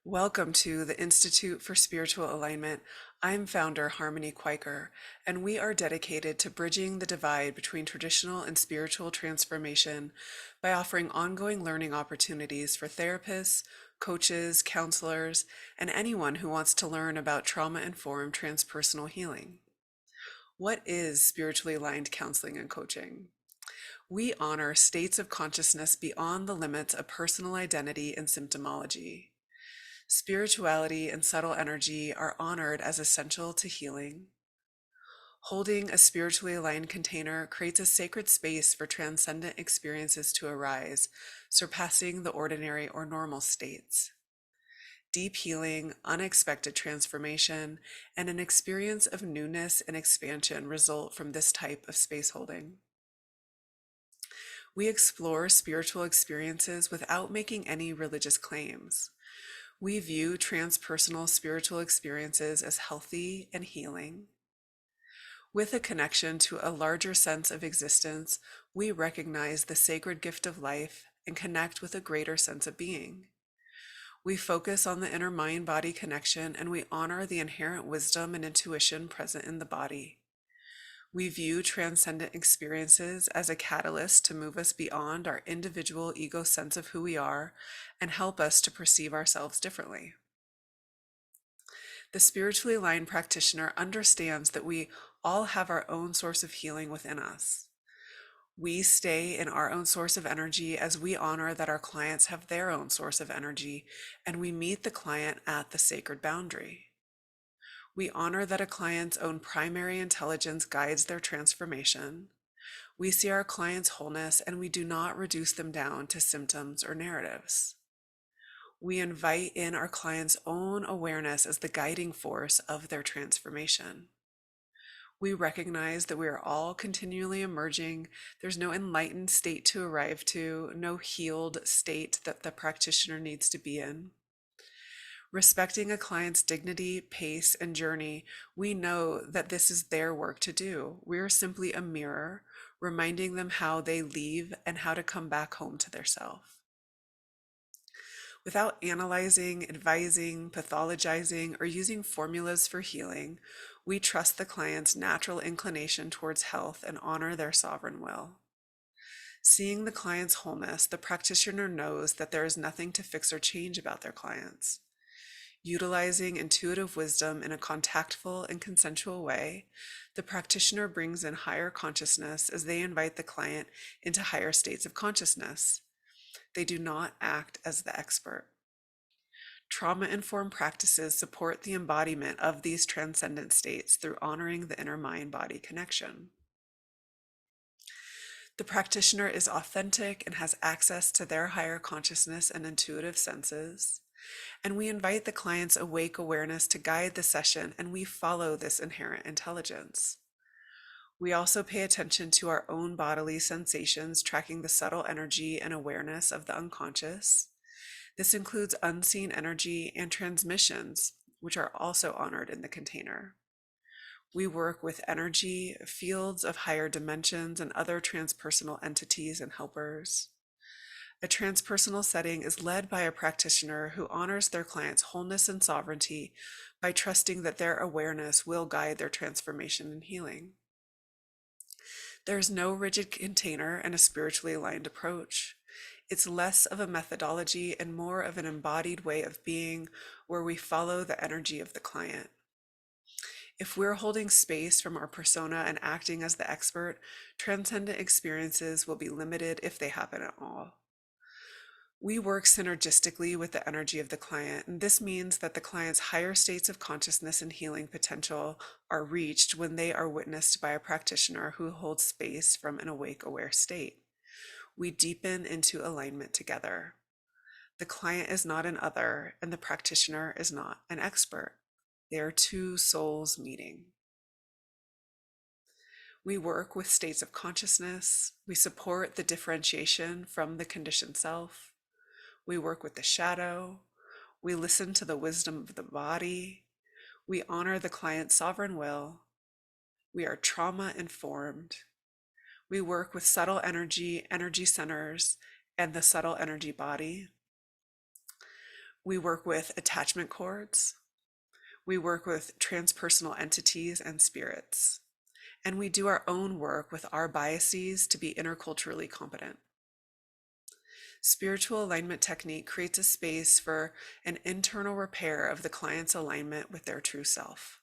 Welcome to the Institute for Spiritual Alignment. I'm founder Harmony Quaker, and we are dedicated to bridging the divide between traditional and spiritual transformation by offering ongoing learning opportunities for therapists, coaches, counselors, and anyone who wants to learn about trauma-informed transpersonal healing. What is spiritually aligned counseling and coaching? We honor states of consciousness beyond the limits of personal identity and symptomology. Spirituality and subtle energy are honored as essential to healing. Holding a spiritually aligned container creates a sacred space for transcendent experiences to arise, surpassing the ordinary or normal states. Deep healing, unexpected transformation, and an experience of newness and expansion result from this type of space holding. We explore spiritual experiences without making any religious claims. We view transpersonal spiritual experiences as healthy and healing. With a connection to a larger sense of existence, we recognize the sacred gift of life and connect with a greater sense of being. We focus on the inner mind-body connection, and we honor the inherent wisdom and intuition present in the body. We view transcendent experiences as a catalyst to move us beyond our individual ego sense of who we are and help us to perceive ourselves differently. The spiritually aligned practitioner understands that we all have our own source of healing within us. We stay in our own source of energy as we honor that our clients have their own source of energy, and we meet the client at the sacred boundary. We honor that a client's own primary intelligence guides their transformation. We see our client's wholeness, and we do not reduce them down to symptoms or narratives. We invite in our client's own awareness as the guiding force of their transformation. We recognize that we are all continually emerging. There's no enlightened state to arrive to, no healed state that the practitioner needs to be in. Respecting a client's dignity, pace, and journey, we know that this is their work to do. We are simply a mirror, reminding them how they leave and how to come back home to their self. Without analyzing, advising, pathologizing, or using formulas for healing, we trust the client's natural inclination towards health and honor their sovereign will. Seeing the client's wholeness, the practitioner knows that there is nothing to fix or change about their clients. Utilizing intuitive wisdom in a contactful and consensual way, the practitioner brings in higher consciousness as they invite the client into higher states of consciousness. They do not act as the expert. Trauma-informed practices support the embodiment of these transcendent states through honoring the inner mind-body connection. The practitioner is authentic and has access to their higher consciousness and intuitive senses. And we invite the client's awake awareness to guide the session, and we follow this inherent intelligence. We also pay attention to our own bodily sensations, tracking the subtle energy and awareness of the unconscious. This includes unseen energy and transmissions, which are also honored in the container. We work with energy, fields of higher dimensions, and other transpersonal entities and helpers. A transpersonal setting is led by a practitioner who honors their client's wholeness and sovereignty by trusting that their awareness will guide their transformation and healing. There is no rigid container and a spiritually aligned approach. It's less of a methodology and more of an embodied way of being where we follow the energy of the client. If we're holding space from our persona and acting as the expert, transcendent experiences will be limited if they happen at all. We work synergistically with the energy of the client, and this means that the client's higher states of consciousness and healing potential are reached when they are witnessed by a practitioner who holds space from an awake, aware state. We deepen into alignment together. The client is not an other, and the practitioner is not an expert. They are two souls meeting. We work with states of consciousness. We support the differentiation from the conditioned self. We work with the shadow. We listen to the wisdom of the body. We honor the client's sovereign will. We are trauma informed. We work with subtle energy, energy centers, and the subtle energy body. We work with attachment cords. We work with transpersonal entities and spirits. And we do our own work with our biases to be interculturally competent. Spiritual alignment technique creates a space for an internal repair of the client's alignment with their true self.